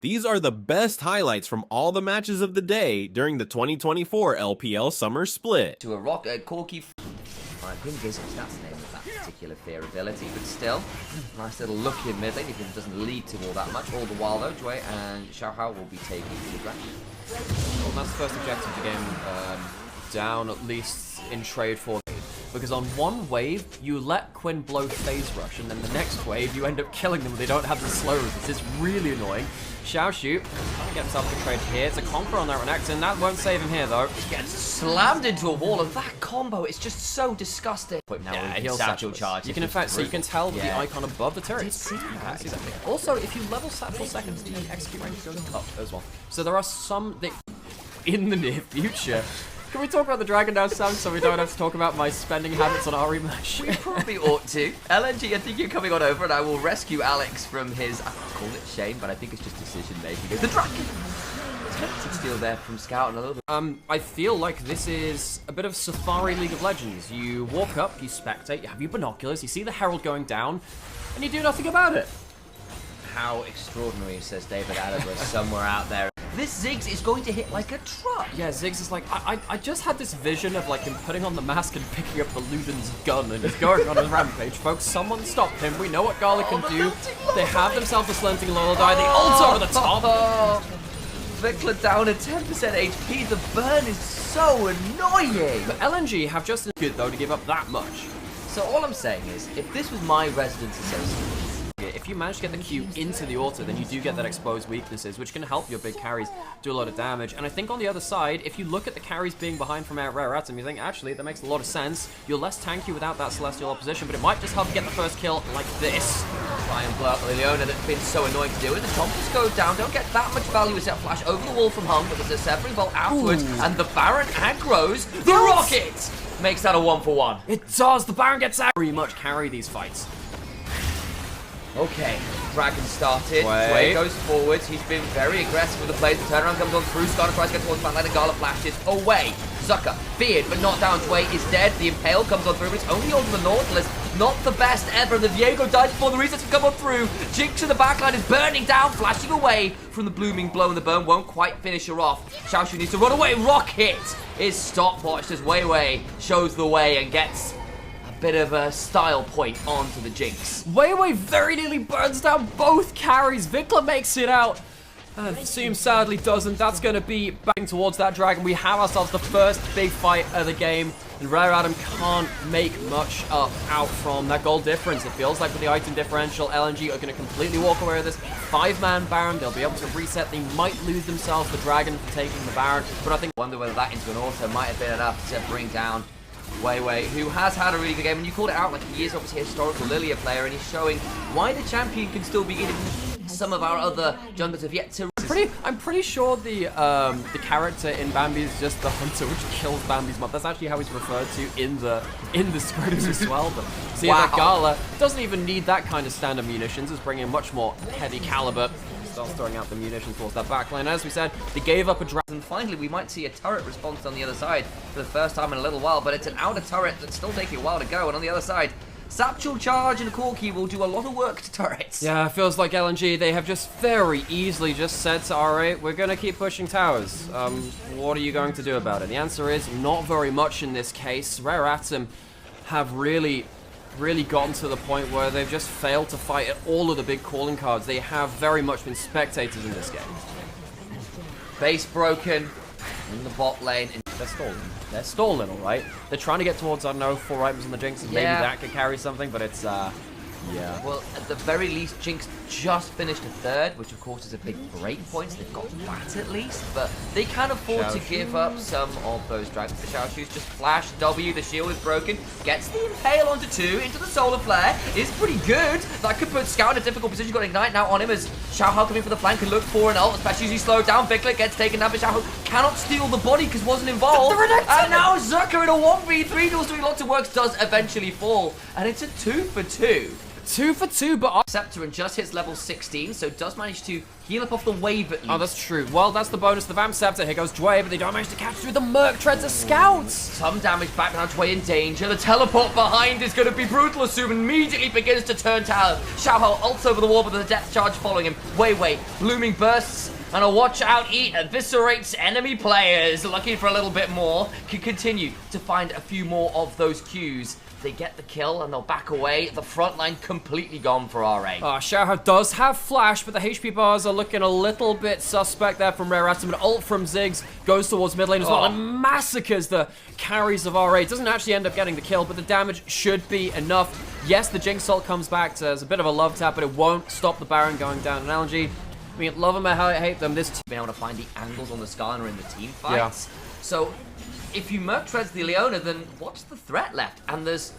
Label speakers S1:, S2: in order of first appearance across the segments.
S1: These are the best highlights from all the matches of the day during the 2024 LPL Summer Split.
S2: To a rock, Corky. Invictus, that's the name of that particular fear ability, but still, nice little look in mid lane, even if it doesn't lead to all that much. All the while though, Jue and Xiaohao will be taking the dragon.
S3: Well, that's the first objective of the game, down at least in trade for. Because on one wave, you let Quinn blow phase rush, and then the next wave, you end up killing them when they don't have the slow resist. It's really annoying. Xiaoshu trying to get himself a trade here. It's a conquer on that Renekton, and that won't save him here, though.
S2: He gets slammed into a wall, and that combo is just so disgusting. But now
S3: he'll satchel charge. You can, in fact, so you can tell the icon above the turret. Also, if you level satchel seconds, the execute range goes up as well. So there are some that in the near future. Can we talk about the dragon now, Sam, so we don't have to talk about my spending habits on our rematch?
S2: We probably ought to. LNG, I think you're coming on over, and I will rescue Alex from his, I call it shame, but I think it's just decision-making. The dragon! Tempted steal there from Scout and a little bit.
S3: I feel like this is a bit of Safari League of Legends. You walk up, you spectate, you have your binoculars, you see the herald going down, and you do nothing about it.
S2: How extraordinary, says David Attenborough, somewhere out there. This Ziggs is going to hit like a truck.
S3: Yeah, Ziggs is like, I just had this vision of like him putting on the mask and picking up the Luden's gun and just going on a rampage. Folks, someone stop him. We know what Gala can do. They have themselves a slanting Lorelei. They ult over the top.
S2: Vikla down at 10% HP. The burn is so annoying.
S3: But LNG have just as good though to give up that much.
S2: So all I'm saying is, if this was my Residence Associate,
S3: if you manage to get the Q into the auto, then you do get that exposed weaknesses, which can help your big carries do a lot of damage. And I think on the other side, if you look at the carries being behind from Rare Atom, you think, actually, that makes a lot of sense. You're less tanky without that Celestial opposition, but it might just help get the first kill like this.
S2: Try and blow out Leona that's been so annoying to deal with. The Chompers go down, don't get that much value with that flash over the wall from Hung, but there's a Severing Bolt afterwards, and the Baron aggroes the Rocket! Makes that a 1-for-1.
S3: It does! The Baron gets out. Very much carry these fights.
S2: Okay, Dragon started. Jue goes forwards. He's been very aggressive with the plays. The turnaround comes on through. Skarner tries to get towards backline and Gala flashes away. Zucker, feared but not down. Jue is dead. The Impale comes on through, but it's only on the Nautilus. Not the best ever. And the Viego dies before the resets can come on through. Jinx in the backline is burning down, flashing away from the blooming blow, and the burn won't quite finish her off. Xiaoshu needs to run away. Rocket is stopwatched as Wei shows the way and gets bit of a style point onto the Jinx.
S3: Wei very nearly burns down both carries. Vikla makes it out. Zoom sadly doesn't. That's going to be bang towards that dragon. We have ourselves the first big fight of the game, and Rare Adam can't make much out from that gold difference. It feels like with the item differential, LNG are going to completely walk away with this 5-man Baron. They'll be able to reset. They might lose themselves the dragon for taking the Baron, but I think
S2: wonder whether that into an auto might have been enough to bring down Wei, who has had a really good game, and you called it out, like he is obviously a historical Lilia player, and he's showing why the champion can still be getting some of our other junglers have yet to.
S3: I'm pretty sure the character in Bambi is just the hunter, which kills Bambi's mom. That's actually how he's referred to in the scripts as well. But see that Gala doesn't even need that kind of standard munitions. It's bringing much more heavy caliber. Starts throwing out the munitions towards that backline. As we said, they gave up a dragon.
S2: And finally, we might see a turret response on the other side for the first time in a little while, but it's an outer turret that's still taking a while to go. And on the other side, Satchel Charge and Corky will do a lot of work to turrets.
S3: Yeah, it feels like LNG, they have just very easily just said to RA, we're going to keep pushing towers. What are you going to do about it? The answer is not very much in this case. Rare Atom have really gotten to the point where they've just failed to fight at all of the big calling cards. They have very much been spectators in this game.
S2: Base broken in the bot lane.
S3: They're stalling. They're stalling, all right? They're trying to get towards, I don't know, 4 items on the Jinx, and maybe that could carry something, but it's, yeah.
S2: Well, at the very least, Jinx just finished a third, which of course is a big break point. So they've got that at least, but they can afford to give up some of those dragons. The Xiaoshu's just flash W, the shield is broken, gets the Impale onto 2, into the Solar Flare, is pretty good. That could put Scout in a difficult position, got Ignite now on him as Xiaohao coming for the flank and look for an ult, especially as he slowed down. Vikla gets taken down, but Xiaohao cannot steal the body because wasn't involved. And now Zucker in a 1v3 duels doing lots of work does eventually fall, and it's a 2-for-2.
S3: 2 for 2, but...
S2: Scepter and just hits level 16, so does manage to heal up off the wave at least.
S3: Oh, that's true. Well, that's the bonus. The Vamp Scepter. Here goes Dway, but they don't manage to catch through the Merc Treads of Scouts.
S2: Some damage back now, Dway in danger. The teleport behind is going to be brutal. Assume immediately begins to turn tower. Xiaohao ults over the wall, but the depth charge following him. Wei, blooming bursts. And a watch out eat eviscerates enemy players. Looking for a little bit more. Can continue to find a few more of those Qs. They get the kill and they'll back away. The front line completely gone for RA.
S3: Xiaohao does have flash, but the HP bars are looking a little bit suspect there from Rare Atom. An ult from Ziggs goes towards mid lane as well and massacres the carries of RA. Doesn't actually end up getting the kill, but the damage should be enough. Yes, the Jinx ult comes back as a bit of a love tap, but it won't stop the Baron going down. And LNG, I mean, love them or hate them, this team
S2: been able to find the angles on the Skarner in the team fights. Yeah. So if you Merc Treads the Leona, then what's the threat left? And there's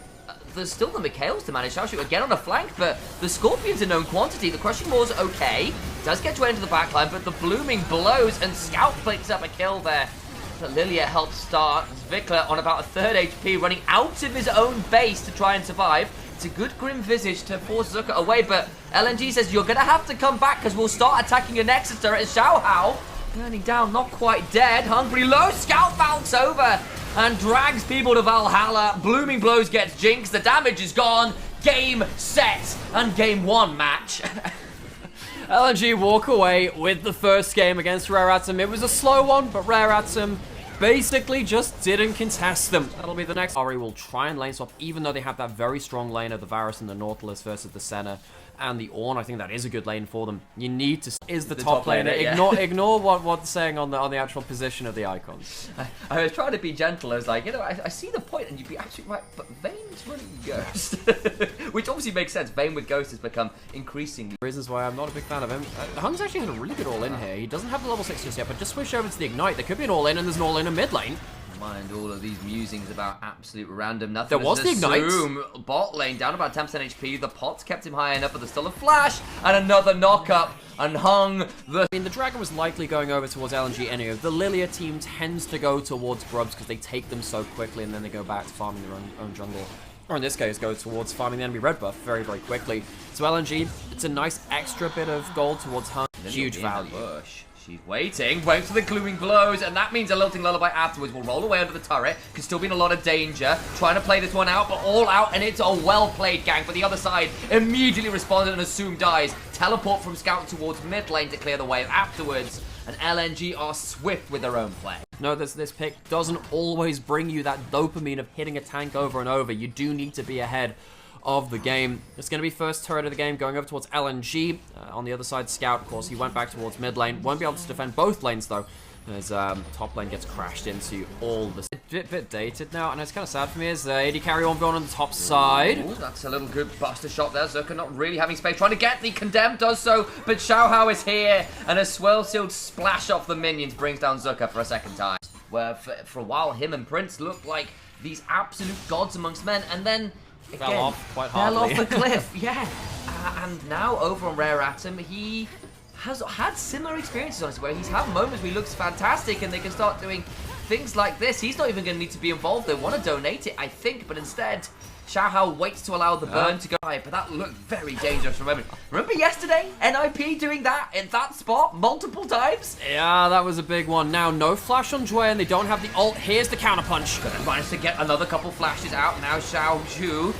S2: still the Mikhails to manage. Xiaoshu again on a flank, but the Scorpion's a known quantity. The Crushing Maul's okay. Does get Dway into the backline, but the blooming blows and Scout picks up a kill there. But Lilia helps start. Zwickler on about a 3rd HP, running out of his own base to try and survive. It's a good Grim Visage to force Zucker away, but LNG says you're going to have to come back because we'll start attacking your Nexus turret. Xiaohao burning down, not quite dead. Hungry low, Scout bounce over and drags people to Valhalla. Blooming blows gets Jinx. The damage is gone. Game, set, and game 1 match.
S3: LNG walk away with the first game against Rare Atom. It was a slow one, but Rare Atom basically just didn't contest them. That'll be the next. Ari will try and lane swap, even though they have that very strong lane of the Varus and the Nautilus versus the Senna and the Ornn. I think that is a good lane for them. You need to is the top laner.
S2: Yeah.
S3: Ignore what's saying on the actual position of the icons.
S2: I was trying to be gentle. I was like, you know, I see the point, and you'd be absolutely right. But Vayne's running Ghost, which obviously makes sense. Vayne with Ghost has become increasingly
S3: reasons why I'm not a big fan of him. Hung's actually had a really good all-in here. He doesn't have the level 6 just yet, but just switch over to the Ignite. There could be an all-in, and there's an all-in mid lane.
S2: Mind all of these musings about absolute random nothing.
S3: There was the Ignite.
S2: Bot lane down about 10% HP. The pots kept him high enough, but there's still a flash and another knock-up. And Hung the...
S3: I mean, the Dragon was likely going over towards LNG anyway. The Lilia team tends to go towards Grubs because they take them so quickly and then they go back to farming their own jungle. Or in this case, go towards farming the enemy red buff very, very quickly. So LNG, it's a nice extra bit of gold towards Hung. Huge value.
S2: She's waiting for the glooming blows, and that means a lilting lullaby afterwards. Will roll away under the turret, can still be in a lot of danger. Trying to play this one out, but all out, and it's a well-played gank. But the other side immediately responded and assumed dies. Teleport from Scout towards mid lane to clear the way afterwards, and LNG are swift with their own play.
S3: No, this pick doesn't always bring you that dopamine of hitting a tank over and over. You do need to be ahead of the game. It's going to be first turret of the game going over towards LNG. On the other side, Scout, of course, he went back towards mid lane. Won't be able to defend both lanes, though, as top lane gets crashed into all the... Bit dated now, and it's kind of sad for me as AD carry on going on the top side.
S2: Ooh, that's a little good buster shot there. Zucker not really having space, trying to get the Condemned, does so, but Xiaohao is here, and a swirl sealed splash off the minions brings down Zucker for a second time. Where for a while, him and Prince looked like these absolute gods amongst men, and then... again,
S3: fell off quite
S2: fell
S3: hardly.
S2: off the cliff, yeah. And now over on Rare Atom, he has had similar experiences on his where he's had moments where he looks fantastic and they can start doing things like this. He's not even going to need to be involved. They want to donate it, I think, but instead, Xiaohao waits to allow the burn to go high, but that looked very dangerous for a moment. Remember yesterday, NIP doing that in that spot multiple times?
S3: Yeah, that was a big one. Now, no flash on Dway, and they don't have the ult. Here's the counterpunch.
S2: Gonna manage to get another couple flashes out. Now Xiaohao,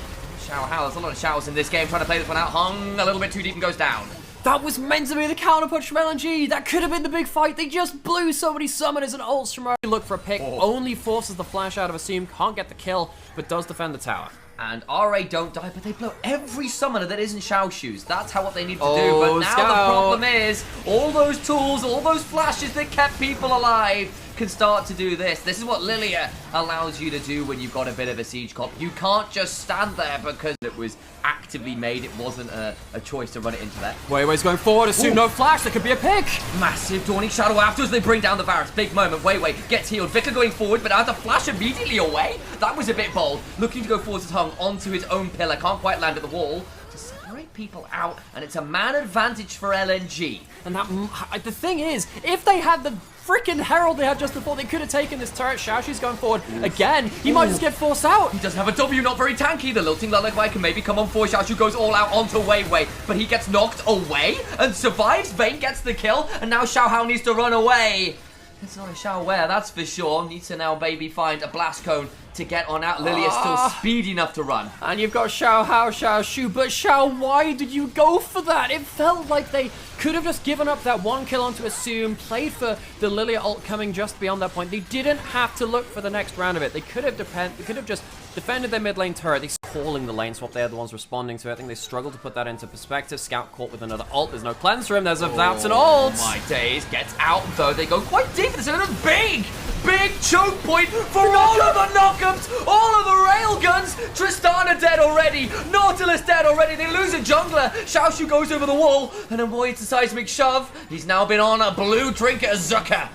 S2: there's a lot of Xiaos in this game, trying to play this one out. Hung a little bit too deep and goes down.
S3: That was meant to be the counterpunch from LNG. That could have been the big fight. They just blew so many summoners and ults from... Look for a pick. Only forces the flash out of Assume. Can't get the kill, but does defend the tower.
S2: And RA don't die, but they blow every summoner that isn't Xiaoshu's. That's how what they need to do. But now the problem is, all those tools, all those flashes that kept people alive can start to do this. This is what Lilia allows you to do when you've got a bit of a siege comp. You can't just stand there because it was actively made. It wasn't a choice to run it into there.
S3: Weiwei's going forward. Assume no flash. There could be a pick.
S2: Massive Dawning Shadow afterwards. They bring down the Varus. Big moment. Weiwei gets healed. Vicar going forward, but has a flash immediately away. That was a bit bold. Looking to go forward to Hung onto his own pillar. Can't quite land at the wall. To separate people out, and it's a man advantage for LNG.
S3: And that, the thing is, if they had the freaking Herald they had just before, they could have taken this turret. Xiaoshu's going forward again. He might just get forced out.
S2: He doesn't have a W, not very tanky. The lilting Lullaby can maybe come on forward. Xiaoshu goes all out onto Wei Wei, but he gets knocked away and survives. Vayne gets the kill, and now Xiao Hao needs to run away. It's not a Xiao Wei, that's for sure. Needs to now maybe find a blast cone to get on out. Lily is still speedy enough to run.
S3: And you've got Xiao Hao, Xiao Shu, but Xiao, why did you go for that? It felt like they could have just given up that one kill onto Assume, played for the Lilia ult coming just beyond that point. They didn't have to look for the next round of it. They could have just defended their mid lane turret. They're calling the lane swap. They're the ones responding to it. I think they struggled to put that into perspective. Scout caught with another ult. There's no cleanse for him. That's an ult.
S2: My days. Gets out though. They go quite deep. It's a big choke point for all of the knockups, all of the railguns. Tristana dead already. Nautilus dead already. They lose a jungler. Xiaoshu goes over the wall, and avoids the seismic shove. He's now been on a blue trinket. Zucker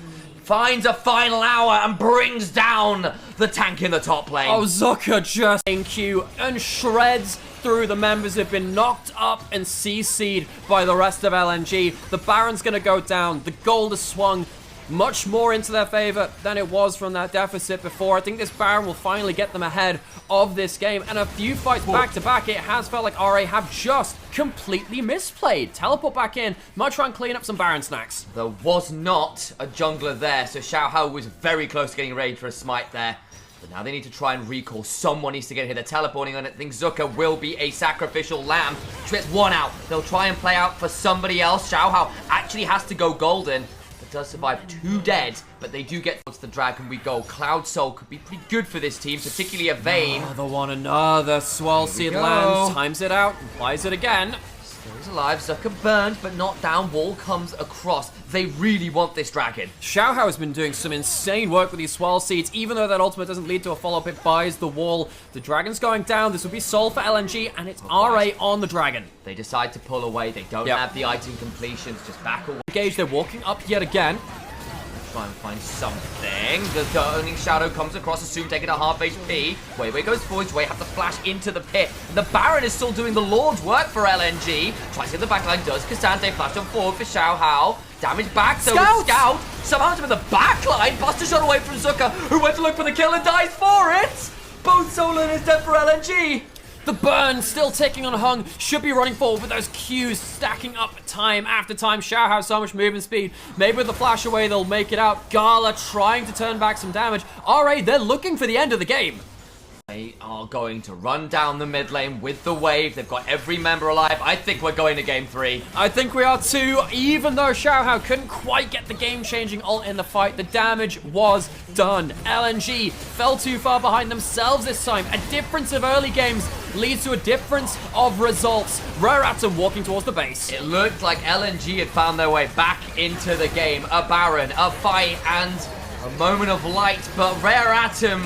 S2: finds a final hour and brings down the tank in the top lane.
S3: Oh, Zucker just in queue and shreds through the members who've been knocked up and CC'd by the rest of LNG. The Baron's gonna go down. The gold has swung much more into their favor than it was from that deficit before. I think this Baron will finally get them ahead of this game, and a few fights back to back, it has felt like RA have just completely misplayed. Teleport back in, might try and clean up some Baron snacks.
S2: There was not a jungler there, so Xiao Hao was very close to getting ready for a smite there. But now they need to try and recall. Someone needs to get here. They're teleporting on it. I think Zucker will be a sacrificial lamb. She gets one out. They'll try and play out for somebody else. Xiao Hao actually has to go golden. Does survive 2 dead, but they do get towards the dragon. We go. Cloud Soul could be pretty good for this team, particularly a Vayne.
S3: Another one, another Swell Seed lands, times it out, applies it again.
S2: Still alive. Zucker burned, but not down. Wall comes across. They really want this dragon.
S3: Xiao Hao has been doing some insane work with these Swell Seeds. Even though that ultimate doesn't lead to a follow-up, it buys the wall. The dragon's going down. This will be Soul for LNG, and it's RA on the dragon.
S2: They decide to pull away. They don't have the item completions. Just back away.
S3: Engage, they're walking up yet again.
S2: Try and find something. The Turning Shadow comes across, Assume taking a half HP. Wei Wei goes forward, Wei have to flash into the pit. The Baron is still doing the Lord's work for LNG. Tries to get the backline, does Cassante, flash on forward for Xiao Hao. Damage back, so Scout somehow to the backline. Buster shot away from Zucker, who went to look for the kill and dies for it. Both Solon is dead for LNG.
S3: The burn still ticking on Hung, should be running forward with those Qs stacking up time after time. Xiao Hao so much movement speed. Maybe with the flash away they'll make it out. Gala trying to turn back some damage. RA, they're looking for the end of the game.
S2: They are going to run down the mid lane with the wave. They've got every member alive. I think we're going to game 3.
S3: I think we are too, even though Xiao Hao couldn't quite get the game-changing ult in the fight. The damage was done. LNG fell too far behind themselves this time. A difference of early games leads to a difference of results. Rare Atom walking towards the base.
S2: It looked like LNG had found their way back into the game. A Baron, a fight, and a moment of light, but Rare Atom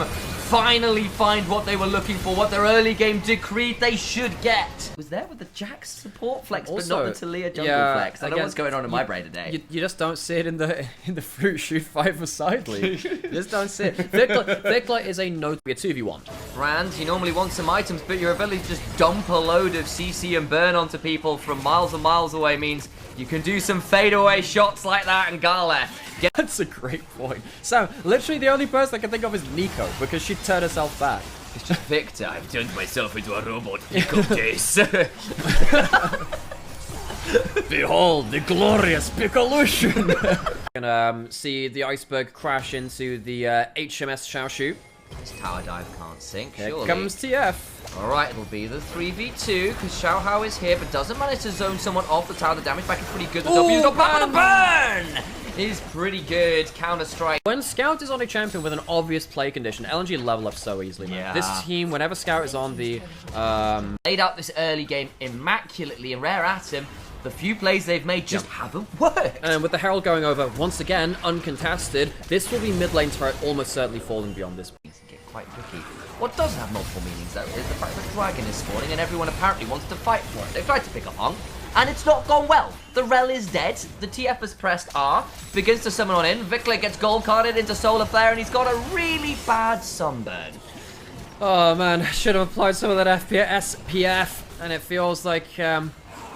S2: finally find what they were looking for, what their early game decreed they should get. Was there with the Jax support flex,
S3: Also,
S2: but not the Talia jungle flex. I don't know what's going on in my brain today.
S3: You just don't see it in the fruit shoot fight for side league. You just don't see it. Thicklight is a no. A 2v1.
S2: Brand, you normally want some items, but your ability to just dump a load of CC and burn onto people from miles and miles away means you can do some fadeaway shots like that and Gala.
S3: That's a great point. Sam, literally the only person I can think of is Nico, because she turned herself back.
S2: It's just Victor. I've turned myself into a robot. Nico days.
S3: Behold the glorious Piccolution. Gonna see the iceberg crash into the HMS Xiaoshu.
S2: This tower dive can't sink,
S3: Here
S2: surely.
S3: comes TF.
S2: Alright, it'll be the 3v2, because Xiao Hao is here, but doesn't manage to zone someone off the tower. The damage back is pretty good. The W's got back on the burn! Is pretty good. Counter-strike.
S3: When Scout is on a champion with an obvious play condition, LNG level up so easily, man.
S2: Yeah.
S3: This team, whenever Scout is on the...
S2: Laid out this early game immaculately, and Rare Atom, the few plays they've made just haven't worked.
S3: And with the Herald going over, once again, uncontested, this will be mid lane turret almost certainly falling beyond this.
S2: Things can get quite tricky. What does have multiple meanings, though, is the fact that Dragon is spawning and everyone apparently wants to fight for it. They've tried to pick up Hong, and it's not gone well. The Rel is dead. The TF has pressed R, begins to summon on in. Vikler gets gold carded into Solar Flare, and he's got a really bad sunburn.
S3: Oh man, should have applied some of that FPS PF, and it feels like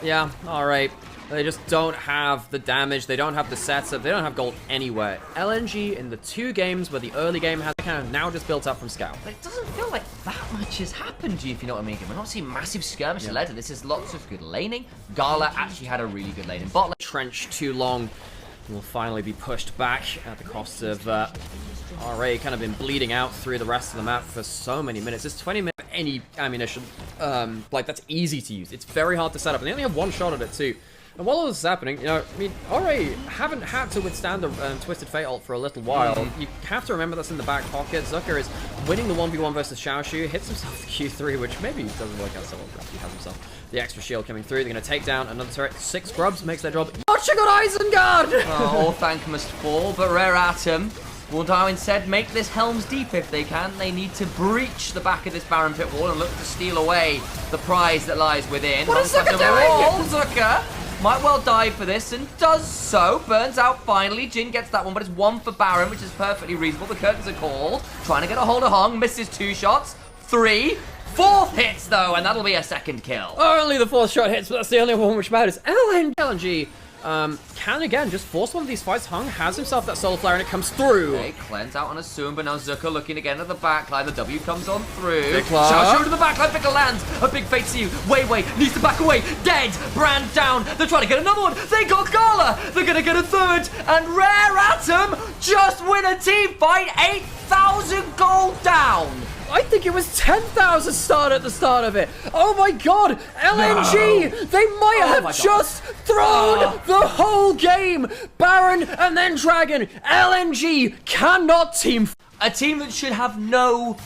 S3: Yeah, alright. They just don't have the damage, they don't have the setup, they don't have gold anywhere. LNG in the 2 games where the early game has kind of now just built up from Scout.
S2: But it doesn't feel like that much has happened to you, if you know what I mean. We're not seeing massive skirmishes led to this. Is lots of good laning. Gala actually had a really good laning bot lane.
S3: Trench too long will finally be pushed back at the cost of RA kind of been bleeding out through the rest of the map for so many minutes. There's 20 minutes of any ammunition, like that's easy to use. It's very hard to set up, and they only have 1 shot at it too. And while all this is happening, you know, I mean, RA haven't had to withstand the Twisted Fate ult for a little while. You have to remember that's in the back pocket. Zucker is winning the 1v1 versus Xiaoshu, hits himself with Q3, which maybe doesn't work out so well, but he has himself the extra shield coming through. They're going to take down another turret. 6 grubs makes their job. Watching on Isengard!
S2: All thank must fall, but Rare Atom will now instead make this Helm's Deep if they can. They need to breach the back of this Baron Pit wall and look to steal away the prize that lies within.
S3: What is Zucker doing?
S2: Zucker might well die for this and does so. Burns out finally. Jin gets that one, but it's 1 for Baron, which is perfectly reasonable. The curtains are called. Trying to get a hold of Hong. Misses 2 shots. 3. 4th hits though, and that'll be a 2nd kill.
S3: Only the 4th shot hits, but that's the only one which matters. LNG can again just force one of these fights. Hung has himself that solar flare and it comes through.
S2: Okay, cleanse out on a Soon, but now Zucker looking again at the backline. The W comes on through.
S3: Vikla.
S2: Xiaoshu to the backline. Vikla lands. A big fate to you. Wei needs to back away. Dead. Brand down. They're trying to get another one. They got Gala. They're going to get a 3rd. And Rare Atom just win a team fight. 8,000 gold down.
S3: I think it was 10,000 start at the start of it. Oh my god, LNG! No. They might have just thrown the whole game. Baron and then Dragon. LNG cannot team.
S2: A team that should have no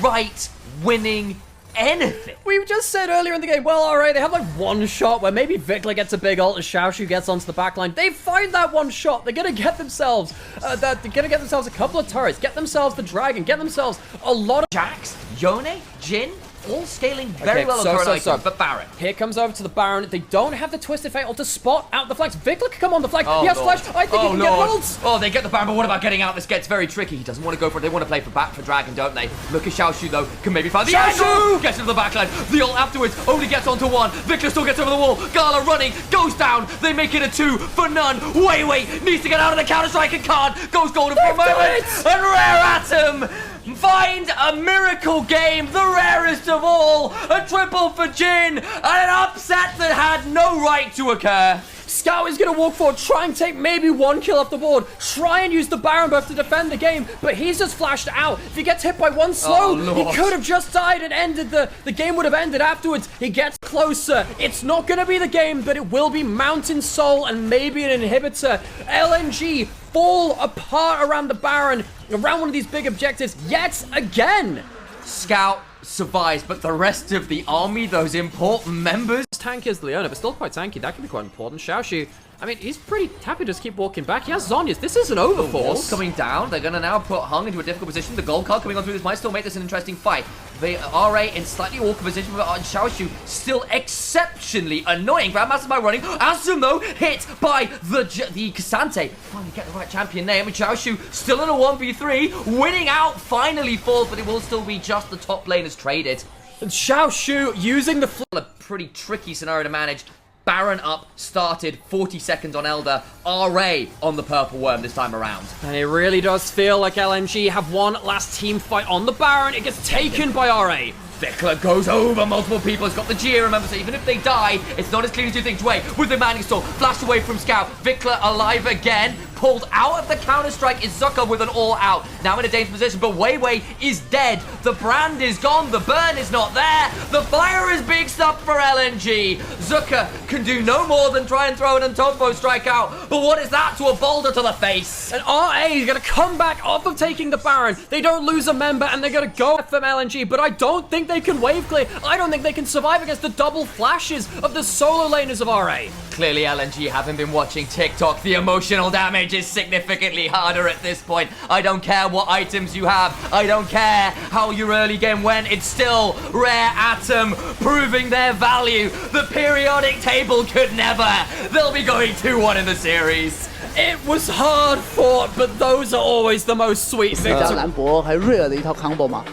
S2: right winning anything.
S3: We just said earlier in the game, well, alright, they have like 1 shot where maybe Vikla gets a big ult and Xiaoshu gets onto the backline. They find that 1 shot. They're gonna get themselves a couple of turrets, get themselves the Dragon, get themselves a lot of
S2: Jax, Yone, Jin, all scaling very well on current items, but Baron.
S3: Here comes over to the Baron. They don't have the Twisted Fate ult to spot out the flanks. Vikla can come on the flank. He has flash. I think he can get ults.
S2: Oh, they get the Baron, but what about getting out? This gets very tricky. He doesn't want to go for it. They want to play for Dragon, don't they? Look at Xiaoshu, though. Can maybe find the angle. Gets into the backline. The ult afterwards only gets onto 1. Vikla still gets over the wall. Gala running. Goes down. They make it a 2 for none. Wei needs to get out of the Counter-Strike and can't. Goes golden for a moment. And Rare Atom find a miracle game, the rarest of all, a triple for Jin, and an upset that had no right to occur.
S3: Scout is going to walk forward, try and take maybe 1 kill off the board, try and use the Baron buff to defend the game, but he's just flashed out. If he gets hit by 1 slow, he could have just died and ended the game would have ended afterwards. He gets closer. It's not going to be the game, but it will be Mountain Soul and maybe an inhibitor. LNG fall apart around the Baron, around one of these big objectives yet again.
S2: Scout survives, but the rest of the army, those important members.
S3: Tank is Leona, but still quite tanky. That can be quite important. Xiaoshu, I mean, he's pretty happy to just keep walking back. He has Zhonya's. This is an overforce.
S2: Coming down. They're going to now put Hung into a difficult position. The gold card coming on through this might still make this an interesting fight. The RA in slightly awkward position, but Xiaoshu still exceptionally annoying. Grandmaster by running. Asum, though, hit by the Cassante. Finally get the right champion name. And Xiaoshu still in a 1v3. Winning out finally falls, but it will still be just the top lane as traded.
S3: And Xiaoshu using the
S2: a pretty tricky scenario to manage. Baron up, started 40 seconds on Elder, RA on the Purple Worm this time around.
S3: And it really does feel like LNG have one last team fight on the Baron. It gets taken by RA.
S2: Vikla goes over multiple people. It's got the Gia, remember, so even if they die, it's not as clean as you think. Dway with the Manning Storm, flashed away from Scout. Vikla alive again. Pulled out of the Counter-Strike is Zucker with an all-out. Now in a dangerous position, but Wei is dead. The brand is gone. The burn is not there. The fire is being stopped for LNG. Zucker can do no more than try and throw an Antopo strike out. But what is that to a boulder to the face?
S3: And RA is going to come back off of taking the Baron. They don't lose a member, and they're going to go from LNG, but I don't think they can wave clear. I don't think they can survive against the double flashes of the solo laners of RA.
S2: Clearly LNG haven't been watching TikTok. The emotional damage is significantly harder at this point. I don't care what items you have. I don't care how your early game went. It's still Rare Atom proving their value. The periodic table could never. They'll be going 2-1 in the series.
S3: It was hard fought, but those are always the most sweet victories.
S4: 兰博还瑞尔的一套 combo 嘛，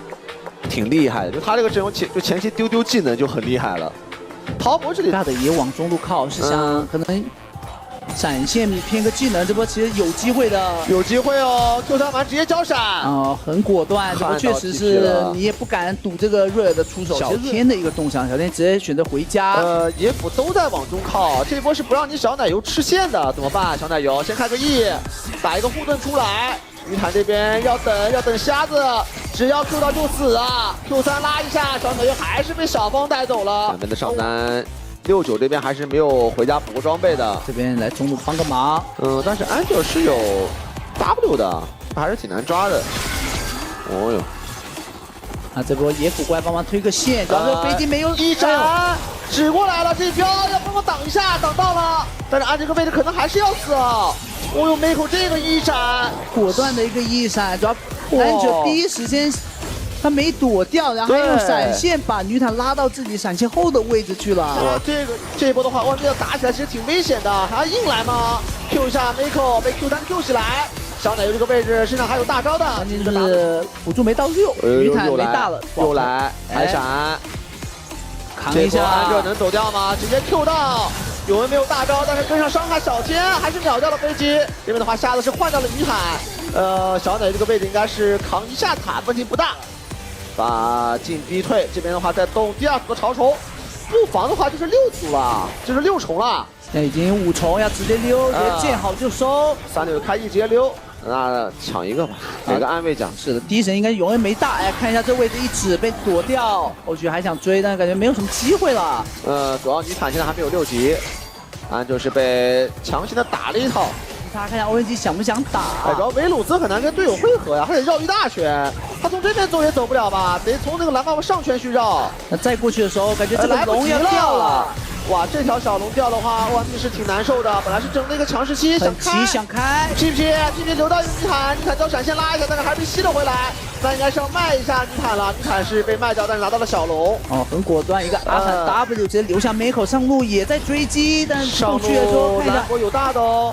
S4: 挺厉害的。就他这个阵容就前期丢技能就很厉害了。陶博这里
S5: 大的也往中路靠，是想可能闪现偏个技能，这波其实有机会的。
S4: 有机会哦 ，Q 3完直接交闪。
S5: 很果断，这波确实是你也不敢赌这个瑞尔的出手。小天的一个动向，小天直接选择回家。
S4: 野辅都在往中靠，这波是不让你小奶油吃线的，怎么办？小奶油先开个 E， 打一个护盾出来。女坦这边要等瞎子，只要 Q 到就死啊 ！Q 3拉一下，小奶油还是被小方带走了。前面的上单。69这边还是没有回家补过装备的，
S5: 这边来中路帮个忙。
S4: 但是安九是有 W 的，还是挺难抓的。哦哟，
S5: 这波野辅过来帮忙推个线，主要是飞机没有
S4: 一闪，指过来了，这一镖要帮忙挡一下，挡到了，但是安这个位置可能还是要死啊。哦哟，梅口这个一闪，
S5: 果断的一个一闪，主要安九第一时间。他没躲掉，然后用闪现把女坦拉到自己闪现后的位置去了。
S4: 哇，这一波的话，外面要打起来其实挺危险的，还要硬来吗 ？Q 一下 Miko 被 Q 3 Q 起来，小奶油这个位置身上还有大招的，
S5: 关键是辅助没到6，女坦没大了，
S4: 又来还闪，
S5: 扛一下，
S4: 安这能走掉吗？直接 Q 到。有人没有大招，但是跟上伤害小天还是秒掉了飞机。这边的话，瞎子是换掉了女坦，小奶油这个位置应该是扛一下塔，问题不大。把进逼退，这边的话再动第2组的潮虫，不防的话就是6组了，就是6重了。
S5: 现在已经5重，要直接溜，直接见好就收。
S4: 369开一直接溜，那抢一个吧，给个安慰奖。
S5: 是的，第一神应该永远没大，哎，看一下这位置一指被躲掉，后续还想追，但感觉没有什么机会了。
S4: 主要女坦现在还没有6级，安就是被强行的打了一套。
S5: 他看一下 OMG 想不想打？
S4: 主要维鲁兹很难跟队友汇合呀，他得绕一大圈，他从这边走也走不了吧，得从那个蓝帽上圈去绕。
S5: 那再过去的时候，感觉这个龙要掉了。
S4: 哇，这条小龙掉的话，哇，是挺难受的。本来是整了一个强势期，
S5: 想开
S4: ，PP 留到女坦交闪现拉一下，但是还被吸了回来。那应该是要卖一下女坦了，女坦是被卖掉，但是拿到了小龙。
S5: 很果断，一个阿坦 W 直接留下梅口上路，也在追击，但是上去的时候看一下，
S4: 有大的哦。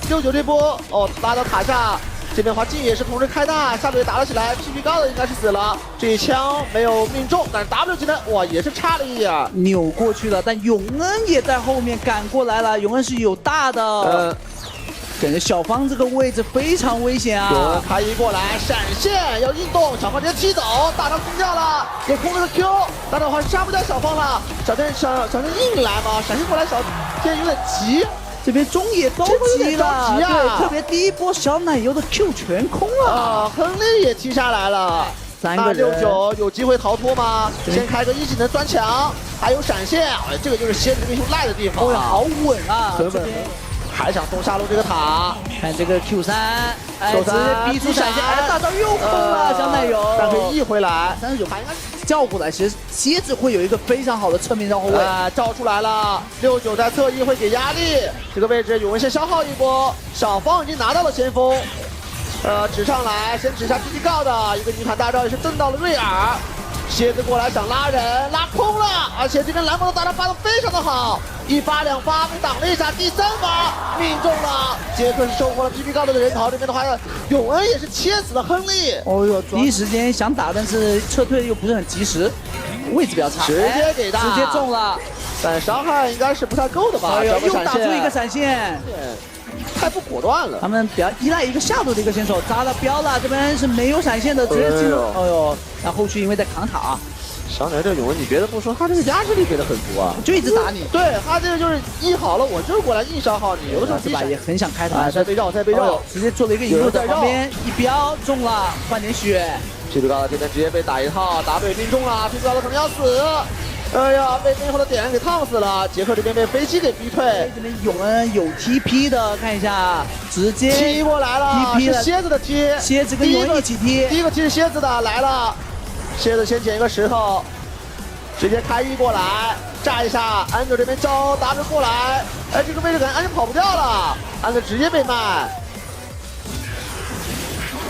S4: 69这波拉到塔下。这边的话，镜也是同时开大，下路也打了起来 ，PP 高的应该是死了，这一枪没有命中，但是 W 技能哇也是差了一点，
S5: 扭过去了，但永恩也在后面赶过来了，永恩是有大的，感觉小方这个位置非常危险啊！
S4: 永恩开一过来，闪现要运动，小方直接踢走，大招空掉了，也空了个 Q， 但的话杀不掉小方了，小天硬来嘛，闪现过来小天有点急。
S5: 这边中野都急了，对，特别第一波小奶油的 Q 全空了，
S4: 亨利也踢下来了，3个人69有机会逃脱吗？先开个一技能钻墙，还有闪现，这个就是蝎子英雄赖的地方，
S5: 好稳啊，
S4: 很稳。还想送下路这个塔，
S5: 看这个 Q 3，直接逼出闪现，大招又空了，小奶油，
S4: 但可以 E 回来
S5: ，39还应该叫过来，其实蝎子会有一个非常好的侧面绕后卫，
S4: 照出来了，69在侧翼会给压力，这个位置永文先消耗一波，小方已经拿到了先锋，指上来，先指下 PP 告的一个女坦大招也是蹬到了瑞尔。蝎子过来想拉人，拉空了，而且这边蓝魔的大招发的非常的好，1发2发被挡了一下，第3发命中了，杰克是收获了 PP 高的人头，这边的话永恩也是切死了亨利，
S5: 第一时间想打，但是撤退又不是很及时，位置比较差，
S4: 直接给大，
S5: 直接中了，
S4: 但伤害应该是不太够的吧？
S5: 又打出一个闪现。
S4: 太不果断了，
S5: 他们比较依赖一个下路的一个选手，扎到标了，这边是没有闪现的，直接进入。那后续因为在扛塔，
S4: 小奶这永文你别的不说，他这个压制力给的很足啊，
S5: 就一直打你。
S4: 对他这个就是E好了，我就过来硬消耗你，有的时候
S5: 是吧？也很想开塔，
S4: 再被绕，
S5: 直接做了一个引路在旁边一标中了，换点血。
S4: PP高的这边直接被打一套，W命中了，PP高的可能要死。哎呀，被背后的点给烫死了。杰克这边被飞机给逼退。
S5: 这边永恩有 TP 的，看一下，直接
S4: 踢过来了，是蝎子的踢，
S5: 蝎子跟永恩一起踢。
S4: 第一个踢是蝎子的，来了，蝎子先捡一个石头，直接开一过来，炸一下，安德这边招 W 过来，哎，这个位置感觉安德跑不掉了，安德直接被卖。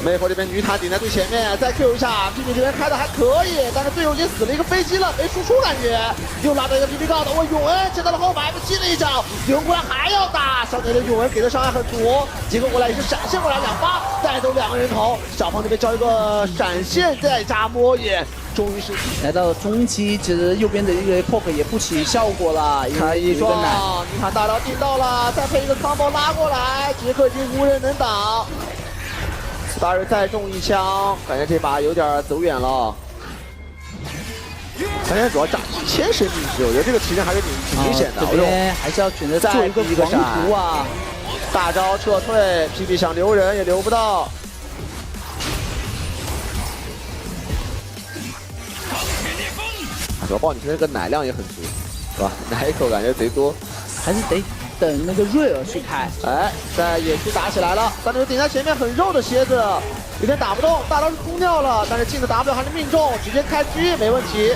S4: 美国这边女塔顶在最前面，再 Q 一下 ，PP 这边开的还可以，但是队友已经死了一个飞机了，没输出感觉，又拉到一个 PP 高的，哇，永恩接到了后排被击了一脚，永恩过来还要打，小腿的永恩给的伤害很足，杰克过来也是闪现过来2发，带走2个人头，小胖这边交一个闪现再加摸野，终于是
S5: 来到中期，其实右边的一个 poke 也不起效果了，因
S4: 开
S5: 为有
S4: 一撞
S5: 一个奶。，
S4: 你看大招进到了，再配一个 combo 拉过来，杰克已经无人能挡。Starry 再中一枪，感觉这把有点走远了。咱现在主要炸1000生命值，我觉得这个提升还是挺明显的。
S5: 这边还是要选择做一个狂徒啊！
S4: 大招撤退 ，PB 想留人也留不到。主要豹女这个奶量也很足，是吧？奶一口感觉贼多，
S5: 还是得等那个瑞尔去开。
S4: 哎，在野区打起来了，三六顶在前面很肉的蝎子，有点打不动，大招是空掉了，但是进的 W 还是命中，直接开狙没问题。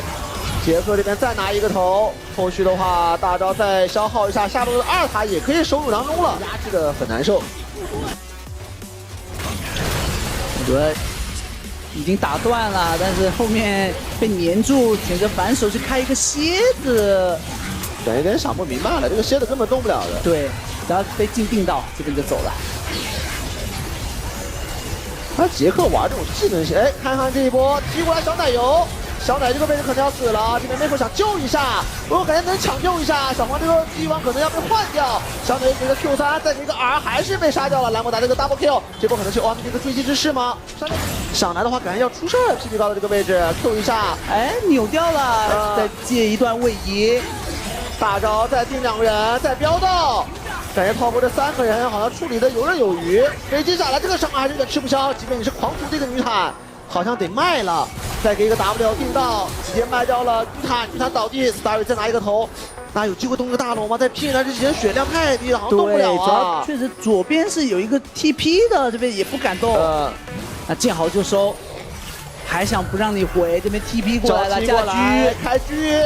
S4: 杰克这边再拿一个头，后续的话大招再消耗一下，下路的2塔也可以收入囊中了，压制的很难受。
S5: 我觉得已经打断了，但是后面被黏住，选择反手去开一个蝎子。
S4: 对，有点想不明白了，这个蝎子根本动不了的。
S5: 对，然后被静定到，这边就走了。
S4: 杰克玩这种技能型，哎，看看这一波踢过来小奶油，小奶这个位置可能要死了，这边妹夫想救一下，我感觉能抢救一下，小黄这个帝王可能要被换掉，小奶给个 Q3，再给个 R 还是被杀掉了，蓝魔打这个 double kill， 这波可能是 OMG 这个追击之势吗？上来的话感觉要出事儿 ，PB 高的这个位置 Q 一下，
S5: 哎，扭掉了，再借一段位移，
S4: 大招再定2人，再飙到。感觉炮波这3个人好像处理的游刃有余，飞机下来这个伤害还是有点吃不消，即便你是狂徒这个女坦，好像得卖了，再给一个 W 定到，直接卖掉了女坦倒地 ，Starry 再拿一个头，那有机会动一个大龙吗？在 P 来之前血量太低了，好像动不了
S5: 主要
S4: 啊。
S5: 确实左边是有一个 TP 的，这边也不敢动，那见好就收，还想不让你回，这边 TP 过来了，架狙
S4: 开狙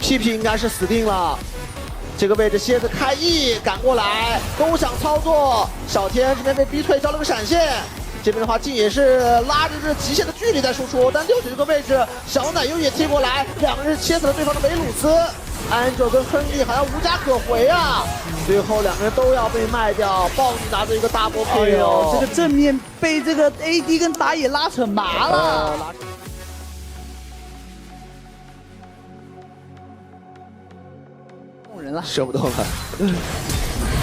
S4: ，PP 应该是死定了。这个位置蝎子开 E 赶过来，都想操作。小天这边被逼退，交了个闪现。这边的话，静也是拉着这极限的距离在输出，但6九这个位置，小奶油也踢过来，2个人切死了对方的维鲁斯。安卓跟亨利好像无家可回啊，最后2个人都要被卖掉。豹女拿着一个大波 K，
S5: 这个正面被这个 AD 跟打野拉扯麻了。人了，
S4: 射不动了，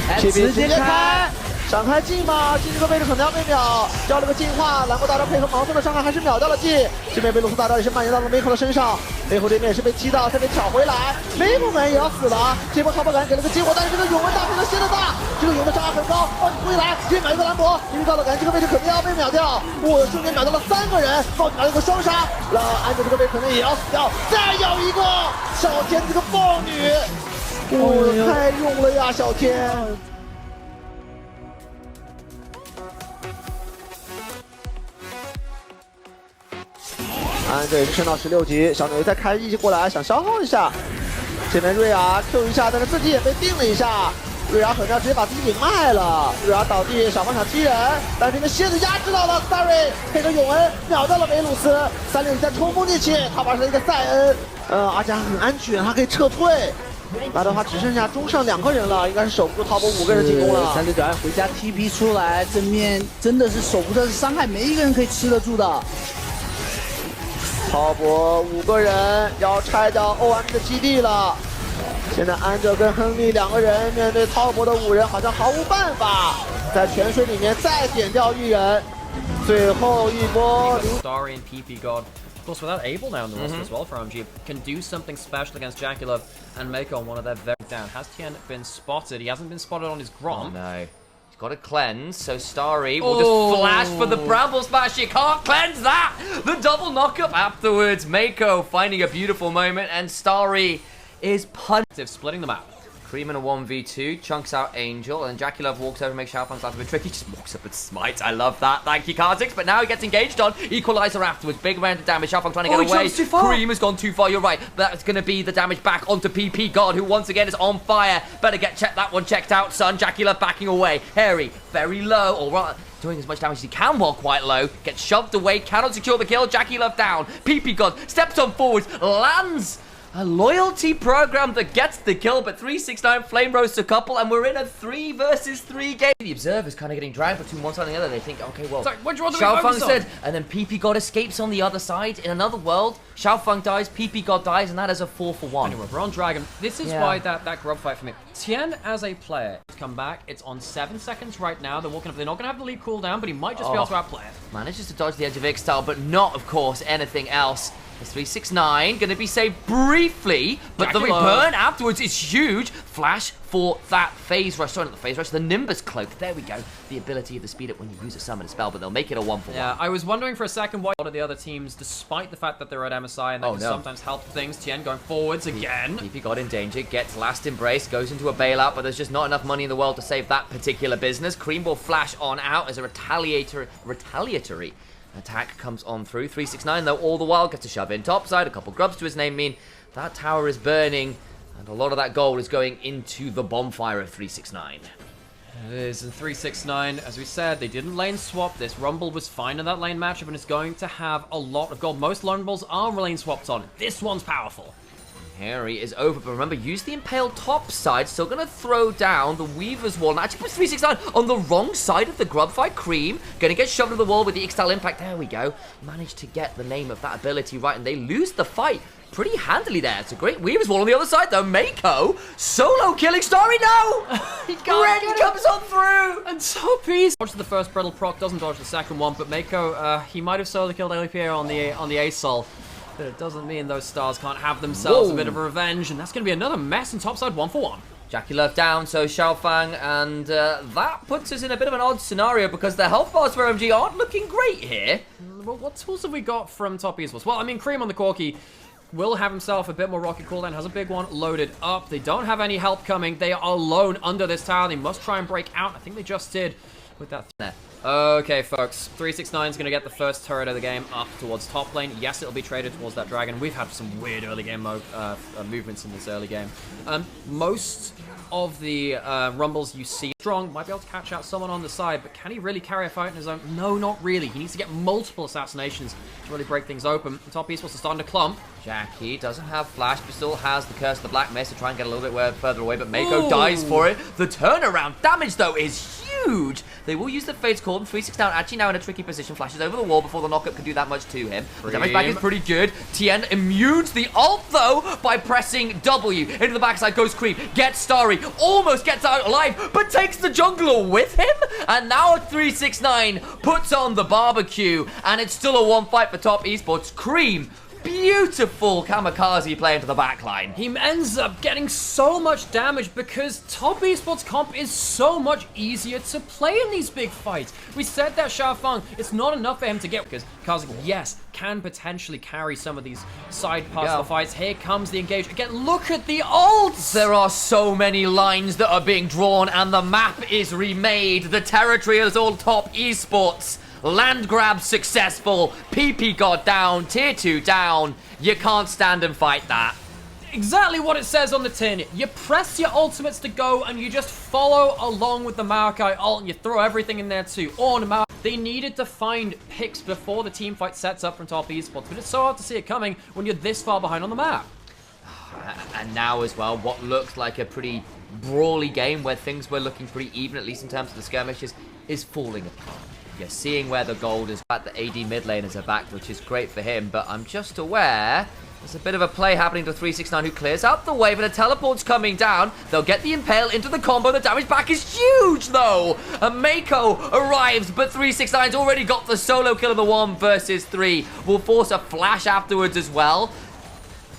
S5: 哎，直接开，
S4: 闪开镜吗？镜这个位置可能要被秒，交了个净化，蓝魔大招配合盲僧的伤害还是秒掉了镜。这边被鲁斯大招也是蔓延到了梅口的身上，梅口这边也是被踢到，再被挑回来，梅口们也要死了。这波超跑感给了个结果，但是这个永文大配合蝎子大，这个永的伤害很高，豹女回来直接秒一个蓝魔，预告的感觉这个位置肯定要被秒掉，我瞬间秒到了3个人，豹女拿了一个双杀，那安卓这个位可能也要死掉，再有一个小天这个豹女。太用了呀，小天！安这也是升到16级，小牛再开一级过来，想消耗一下。这边瑞亚 Q 一下，但是自己也被定了一下。瑞亚狠要直接把自己给卖了，瑞亚倒地，小方想踢人，但是这边蝎子压制到了 Starry， 配合永恩秒到了维鲁斯，360再冲锋进去，他玩上一个塞恩，而且还很安全，他可以撤退。来的话只剩下中上2个人了，应该是守不住滔博5个人进攻了。
S5: 3队回家 TP 出来，正面真的是守不住，伤害没一个人可以吃得住的。
S4: 滔博5个人要拆掉 OMG 的基地了。现在安哲跟亨利2个人面对滔博的5人，好像毫无办法。在泉水里面再点掉1人，最后一波。
S3: Starry and PP God. Of course, without Abel now in the roster as well for OMG, can do something special against Jackulov and Mako on one of their very down. Has Tien been spotted? He hasn't been spotted on his Grom.
S2: Oh, no. He's got to cleanse, so Starry will just flash for the Bramble Smash. You can't cleanse that! The double knockup afterwards. Mako finding a beautiful moment, and Starry is punted, splitting them out. Cream in a 1v2, chunks out Angel, and Jackulov walks over and makes Xiaofang's life a bit tricky. Just walks up and smites. I love that. Thank you, Kha'Zix. But now he gets engaged on. Equalizer afterwards. Big amount of damage. Xiaofang trying to get away.
S3: Too far.
S2: Cream has gone too far. You're right. That's going to be the damage back onto PP God, who once again is on fire. Better get that one checked out, son. Jackulov backing away. Harry, very low. All right. Doing as much damage as he can while quite low. Gets shoved away. Cannot secure the kill. Jackulov down. PP God steps on forwards. Lands A loyalty program that gets the kill, but 369 flame roast a couple, and we're in a 3 versus 3 game. The observer's kind of getting dragged between one side and the other. They think, okay, well,
S3: Sorry, which one do we
S2: Xiao Feng
S3: focus on?
S2: said, and then PP God escapes on the other side. In another world, Xiao Feng dies, PP God dies, and that is a 4-for-1.
S3: Anyway, we're on Dragon. This is
S2: Yeah.
S3: why that grub fight for me. Tien as a player has come back. It's on 7 seconds right now. They're walking up. They're not going to have the lead cooldown, but he might just be able to outplay it.
S2: Manages to dodge the edge of Ixtal, but not, of course, anything else. It's 369, going to be saved briefly, but the
S3: Dracula.
S2: return afterwards is huge. Flash for that phase rush. Sorry, not the phase rush, the Nimbus cloak. There we go. The ability of the speed up when you use a summon spell, but they'll make it a 1-for-1.
S3: Yeah, I was wondering for a second why a lot of the other teams, despite the fact that they're at MSI and that can
S2: no.
S3: sometimes help things, Tien going forwards again.
S2: PP got in danger, gets last embrace, goes into a bailout, but there's just not enough money in the world to save that particular business. Cream will flash on out as a retaliatory attack comes on through. 369 though all the while gets a shove in topside, a couple grubs to his name mean that tower is burning, and a lot of that gold is going into the bonfire of 369.
S3: It is in 369. As we said, they didn't lane swap this. Rumble was fine in that lane matchup and is going to have a lot of gold. Most Rumbles are lane swapped on. This one's powerful.
S2: Harry is over, but remember, use the Impale top side. Still going to throw down the Weaver's wall. And actually puts 369 on the wrong side of the grub fight. Cream going to get shoved to the wall with the Ixtal impact. There we go. Managed to get the name of that ability right, and they lose the fight pretty handily there. It's a great Weaver's wall on the other side, though. Mako solo killing Starry. No!
S3: He can't
S2: Red
S3: get it.
S2: comes on through.
S3: And Topies dodges the first brittle proc, doesn't dodge the second one, but Mako, he might have solo killed LPL on the ASOL. But it doesn't mean those stars can't have themselves a bit of revenge, and that's going to be another mess in topside 1-for-1.
S2: Jackie Love down, so Xiao Fang, and that puts us in a bit of an odd scenario because the health bars for OMG aren't looking great here.
S3: Well, what tools have we got from top esports? Well, I mean, Cream on the Corki will have himself a bit more rocket cooldown, has a big one loaded up. They don't have any help coming. They are alone under this tower. They must try and break out. I think they just did with that there. Okay, folks, 369 is going to get the first turret of the game up towards top lane. Yes, it'll be traded towards that dragon. We've had some weird early game movements in this early game. Most of the rumbles you see strong might be able to catch out someone on the side, but can he really carry a fight on his own? No, not really. He needs to get multiple assassinations to really break things open. The top esports are starting to clump.
S2: Jackie doesn't have flash, but still has the Curse of the Black Mist to try and get a little bit further away, but Mako dies for it. The turnaround damage, though, is huge. They will use the Fate's Call. 369 actually now in a tricky position. Flashes over the wall before the knockup can do that much to him. The damage back is pretty good. Tien immune to the ult, though, by pressing W. Into the backside goes Creep. Gets Starry. Almost gets out alive, but takes the jungler with him. And now 369 puts on the barbecue. And it's still a one fight for top esports. Cream. Beautiful kamikaze play into the backline.
S3: He ends up getting so much damage because top esports comp is so much easier to play in these big fights. We said that Xiao Feng, it's not enough for him to get, because Kazik, yes, can potentially carry some of these side parts of the fights. Here comes the engage. Again, look at the ults!
S2: There are so many lines that are being drawn, and the map is remade. The territory is all top esports. Land grab successful. PP God down. Tier 2 down. You can't stand and fight that.
S3: Exactly what it says on the tin. You press your ultimates to go and you just follow along with the Maokai ult and you throw everything in there too. They needed to find picks before the team fight sets up from top esports, but it's so hard to see it coming when you're this far behind on the map.
S2: And now as well, what looked like a pretty brawly game where things were looking pretty even, at least in terms of the skirmishes, is falling apart. You're seeing where the gold is at. The AD mid laners are back, which is great for him, but I'm just aware there's a bit of a play happening to 369 who clears out the way, but a teleport's coming down. They'll get the Impale into the combo. The damage back is huge, though. And Mako arrives, but 369's already got the solo kill of the 1 versus 3. Will force a flash afterwards as well.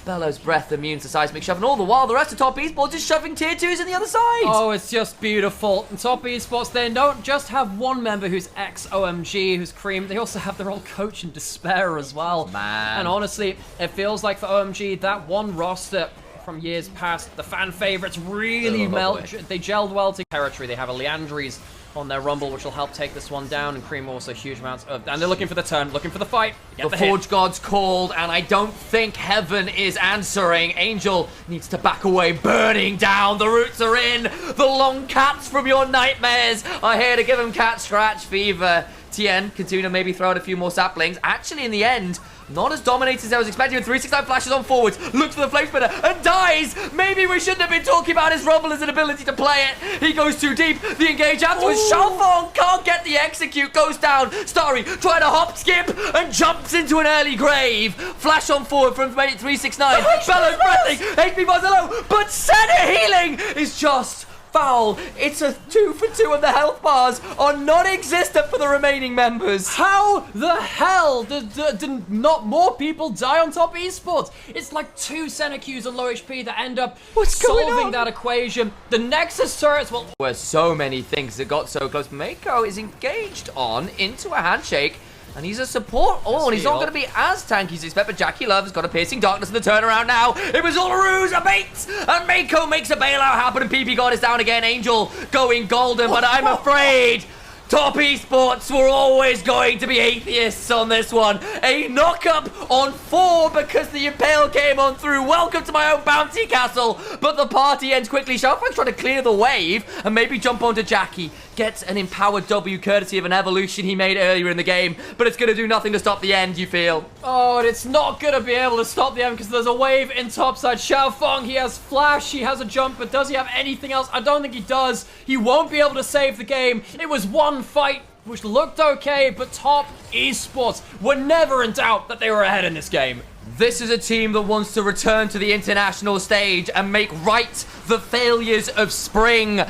S2: Bellows Breath immune to seismic shove, and all the while the rest of top esports is shoving tier 2s in the other side.
S3: Oh, it's just beautiful. And top esports, they don't just have one member who's ex-OMG, who's Cream, they also have their old coach in Despair as well.
S2: Man.
S3: And honestly, it feels like for OMG, that one roster from years past, the fan favorites really they gelled well to territory. They have a Leandries on their rumble, which will help take this one down, and Cream also huge amounts of, and they're looking for the turn, looking for the fight.
S2: The Forge God's called, and I don't think Heaven is answering. Angel needs to back away, burning down. The roots are in. The long cats from your nightmares are here to give him cat scratch fever. Tien, Kantuna maybe throw out a few more saplings. Actually, in the end, Not as dominated as I was expecting. 369 flashes on forwards, looks for the flame spinner and dies. Maybe we shouldn't have been talking about his rumble as an ability to play it. He goes too deep. The engage afterwards. Xiaofeng can't get the execute. Goes down. Starry trying to hop, skip, and jumps into an early grave. Flash on forward from 369. Bellows breathing. HP bars are low, but center healing is just foul. It's a 2 for 2 and the health bars are non-existent for the remaining members.
S3: How the hell did not more people die on top of Esports? It's like 2 center Qs on low HP that end up solving that equation. The Nexus turrets will...
S2: Where so many things that got so close. Mako is engaged on into a handshake. And he's a support. Oh, and he's not going to be as tanky as expect, but Jackie Love has got a piercing darkness in the turnaround now. It was all a ruse, a bait, and Mako makes a bailout happen, and PP God is down again. Angel going golden, but I'm afraid Top Esports were always going to be atheists on this one. A knock-up on 4 because the Impale came on through. Welcome to my own bounty castle. But the party ends quickly. Xiaofeng's trying to clear the wave and maybe jump onto Jackie. Gets an empowered W courtesy of an evolution he made earlier in the game. But it's going to do nothing to stop the end, you feel.
S3: Oh, and it's not going to be able to stop the end because there's a wave in topside. Xiaofeng, he has flash, he has a jump, but does he have anything else? I don't think he does. He won't be able to save the game. It was one fight which looked okay, but Top Esports were never in doubt that they were ahead in this game.
S2: This is a team that wants to return to the international stage and make right the failures of spring.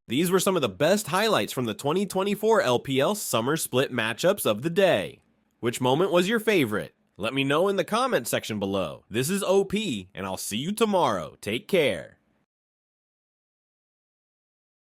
S1: These were some of the best highlights from the 2024 LPL Summer Split matchups of the day. Which moment was your favorite? Let me know in the comment section below. This is OP, and I'll see you tomorrow. Take care.